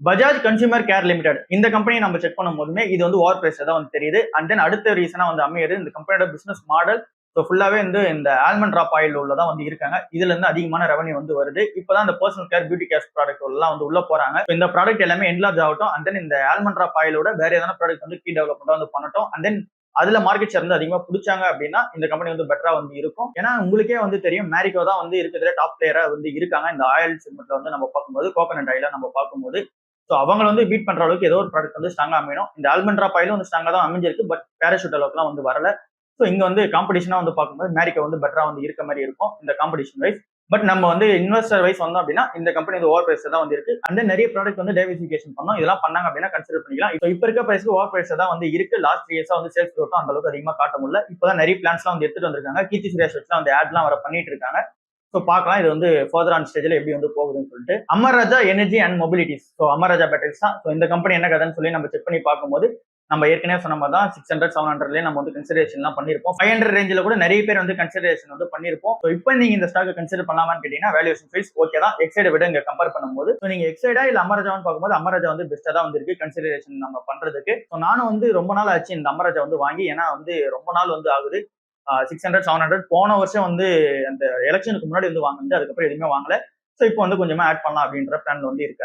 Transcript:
Bajaj consumer care limited இந்த company நம்ம check பண்ணும் போதுமே இது வந்து ஓவர் பிரைஸ் தான் வந்து தெரியுது. அண்ட் தென் அடுத்த ரீசனா வந்து அமையுது இந்த கம்பெனியோட பிசினஸ் மாடல். ஸோ ஃபுல்லாவே வந்து இந்த ஆல்மண்ட் ட்ராப் ஆயில் உள்ளதான் வந்து இருக்காங்க. இதுல இருந்து அதிகமான ரெவன்யூ வந்து வருது. இப்பதான் இந்த personal care beauty care product எல்லாம் வந்து உள்ள போறாங்க. இந்த ப்ராடக்ட் எல்லாமே என்லார்ஜ் ஆகட்டும். அண்ட் தென் இந்த ஆல்மண்ட் ட்ராப் ஆயிலோட வேற ஏதாவது ப்ராடக்ட் வந்து கீ டெவலப்மெண்ட் வந்து பண்ணட்டும். அண்ட் தென் அதுல மார்க்கெட் ஷேர் வந்து அதிகமா பிடிச்சாங்க அப்படின்னா இந்த கம்பெனி வந்து பெட்டரா வந்து இருக்கும். ஏன்னா உங்களுக்கே வந்து தெரியும் மேரிகோ தான் வந்து இருக்கிறதுல டாப் பிளேயரா வந்து இருக்காங்க. இந்த ஆயில் செக்மெண்ட்ல வந்து நம்ம பார்க்கும்போது கோகனட் ஆயில நம்ம பார்க்கும்போது ஸோ அவங்க வந்து பீட் பண்ற அளவுக்கு ஏதோ ஒரு ப்ராடக்ட் வந்து ஸ்ட்ராங்கா அமையணும். இந்த ஆல்மண்ட் ட்ராப் ஆயிலும் வந்து ஸ்ட்ராங்கா தான் அமைஞ்சிருக்கு. பட் பேராஷூட் அளவுக்குலாம் வந்து வரல. ஸோ இங்க வந்து காம்படிஷனா வந்து பார்க்கும்போது மேரிகோ வந்து பெட்டரா வந்து இருக்க மாதிரி இருக்கும் இந்த காம்படிஷன் வைஸ். பட் நம்ம வந்து இன்வெஸ்டர் வைஸ் வந்தோம் அப்படின்னா இந்த கம்பெனி வந்து ஓவர் பிரைஸ் தான் வந்து இருக்கு. அந்த நிறைய ப்ராடக்ட் வந்து டைவர்சிஃபிகேஷன் பண்ணோம். இதெல்லாம் பண்ணாங்க அப்படின்னா கன்சிடர் பண்ணிக்கலாம். இப்போ இருக்க பிரைஸ்க்கு ஓவர் பிரைஸ் தான் வந்து இருக்கு. லாஸ்ட் 3 இயர்ஸா வந்து சேல்ஸ் க்ரோத்தும் அந்த அளவுக்கு அதிகமா காட்ட முடியல. இப்போதான் நிறைய பிளான்ஸ்லாம் வந்து எடுத்துட்டு வந்திருக்காங்க. கீர்த்தி சுரேஷ் வச்சுலாம் வந்து ஆட்லாம் வர பண்ணிட்டு இருக்காங்க. ஸோ பார்க்கலாம் இது வந்து ஃபர்தர் ஆன் ஸ்டேஜ்ல எப்படி வந்து போகுதுன்னு சொல்லிட்டு. Amar Raja energy and mobilities. So Amar Raja batteries தான். ஸோ இந்த கம்பெனி என்ன கதைன்னு சொல்லி நம்ம செக் பண்ணி பார்க்கும்போது நம்ம ஏற்கனவே சொன்ன மாதிரி தான் 600 700 நம்ம வந்து கன்சிடரேஷன்லாம் பண்ணிருப்போம். 500 ரேஞ்சில் கூட நிறைய பேர் வந்து கன்சிடரேஷன் வந்து பண்ணிருப்போம். ஸோ இப்போ நீங்க இந்த ஸ்டாக் கன்சிடர் பண்ணலாமான்னு கேட்டீங்கன்னா வேல்யூஷன் வைஸ் ஓகே தான். எக்ஸைடை விட இங்க கம்பேர் பண்ணும்போது ஸோ நீங்க எக்ஸைடா இல்ல அமராஜான்னு பார்க்கும்போது அமராஜா வந்து பெஸ்டா தான் வந்து இருக்கு கன்சிடரேஷன் நம்ம பண்றதுக்கு. ஸோ நானும் வந்து ரொம்ப நாள் ஆச்சு இந்த அமராஜா வந்து வாங்கி. ஏன்னா வந்து ரொம்ப நாள் வந்து ஆகுது. 600 700 போன வருஷம் வந்து அந்த எலெக்ஷனுக்கு முன்னாடி வந்து வாங்கினது. அதுக்கப்புறம் எதுவுமே வாங்கல. ஸோ இப்போ வந்து கொஞ்சமா ஆட் பண்ணலாம் அப்படின்ற பிளான்ல வந்து இருக்கேன்.